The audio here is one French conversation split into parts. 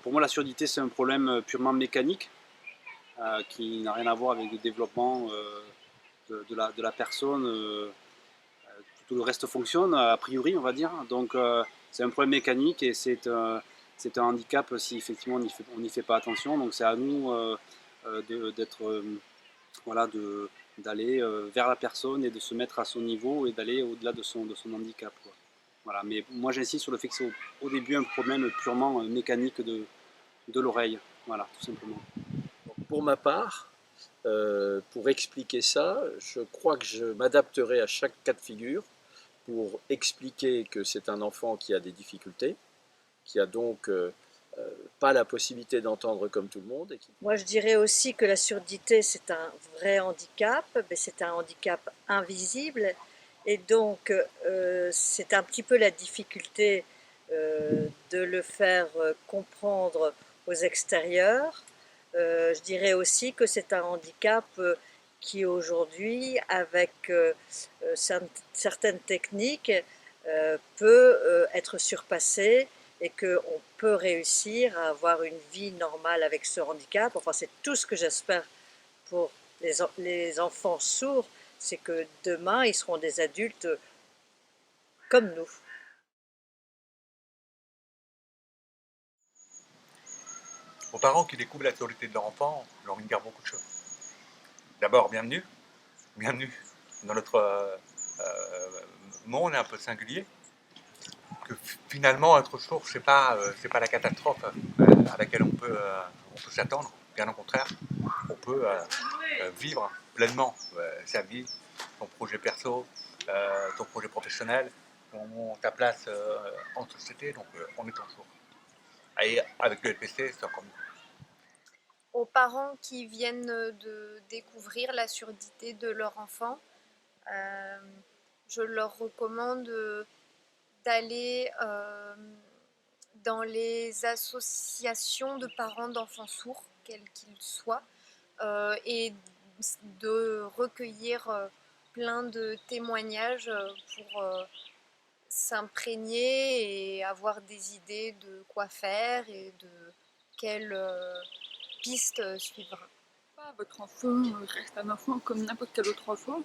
Pour moi, la surdité, c'est un problème purement mécanique qui n'a rien à voir avec le développement de la personne. Tout le reste fonctionne, a priori, on va dire. Donc, c'est un problème mécanique et c'est un handicap si effectivement on n'y fait pas attention. Donc, c'est à nous d'être, voilà, d'aller vers la personne et de se mettre à son niveau et d'aller au-delà de son handicap, quoi. Voilà. Mais moi, j'insiste sur le fait que c'est au début un problème purement mécanique de l'oreille. Voilà, tout simplement. Pour ma part, pour expliquer ça, je crois que je m'adapterai à chaque cas de figure pour expliquer que c'est un enfant qui a des difficultés, qui a donc pas la possibilité d'entendre comme tout le monde. Moi, je dirais aussi que la surdité, c'est un vrai handicap, mais c'est un handicap invisible. Et donc, c'est un petit peu la difficulté de le faire comprendre aux extérieurs. Je dirais aussi que c'est un handicap qui aujourd'hui, avec certaines techniques, peut être surpassé et qu'on peut réussir à avoir une vie normale avec ce handicap. Enfin, c'est tout ce que j'espère pour les enfants sourds, c'est que demain, ils seront des adultes comme nous. Aux parents qui découvrent la surdité de leur enfant, j'ai envie de dire beaucoup de choses. D'abord, bienvenue. Bienvenue dans notre monde un peu singulier. Que finalement, être sourd, c'est pas la catastrophe à laquelle on peut s'attendre. Bien au contraire, on peut vivre pleinement sa vie, son projet perso, ton projet professionnel, ta place en société, donc en étant sourd. Et avec le LPC, c'est encore mieux. Aux parents qui viennent de découvrir la surdité de leur enfant, je leur recommande d'aller dans les associations de parents d'enfants sourds, quels qu'ils soient, et de recueillir plein de témoignages pour s'imprégner et avoir des idées de quoi faire et de quelles pistes suivre. Votre enfant reste un enfant comme n'importe quel autre enfant.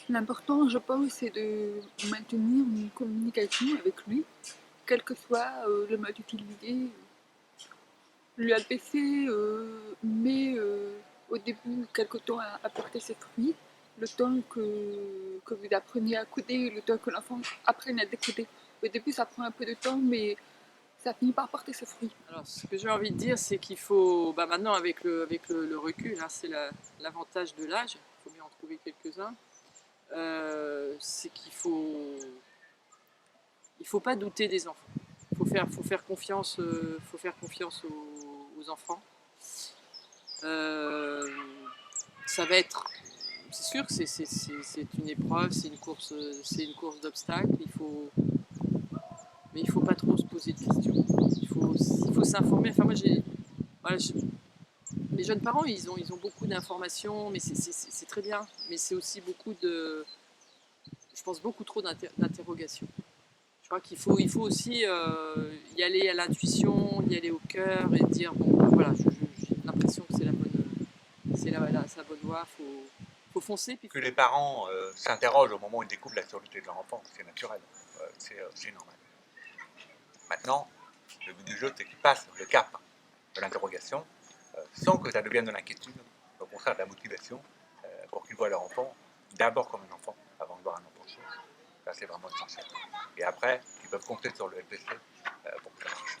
L'important, je pense, c'est de maintenir une communication avec lui, quel que soit le mode utilisé. Le LPC met au début quelque temps à porter ses fruits, le temps que vous appreniez à coder, le temps que l'enfant apprenne à décoder. Au début, ça prend un peu de temps, mais ça finit par porter ses fruits. Alors, ce que j'ai envie de dire, c'est qu'il faut, maintenant avec le recul, hein, c'est l'avantage de l'âge, il faut bien en trouver quelques-uns, c'est qu'il faut pas douter des enfants. Faut faire confiance aux enfants. Ça va être, c'est sûr que c'est une épreuve, c'est une course d'obstacles. Mais il faut pas trop se poser de questions. Il faut s'informer. Enfin, moi, les jeunes parents, ils ont beaucoup d'informations, mais c'est très bien. Mais c'est aussi je pense beaucoup trop d'interrogations. Je crois qu'il faut aussi y aller à l'intuition, y aller au cœur et dire bon, voilà, j'ai l'impression que c'est sa bonne voie. Faut foncer. Que les parents s'interrogent au moment où ils découvrent la surdité de leur enfant, c'est naturel, c'est normal. Maintenant, le but du jeu, c'est qu'ils passent le cap de l'interrogation sans que ça devienne de l'inquiétude, au contraire de la motivation, pour qu'ils voient leur enfant d'abord comme un enfant, avant de voir un enfant sourd. Ça, c'est vraiment essentiel. Et après, ils peuvent compter sur le LPC pour que ça marche.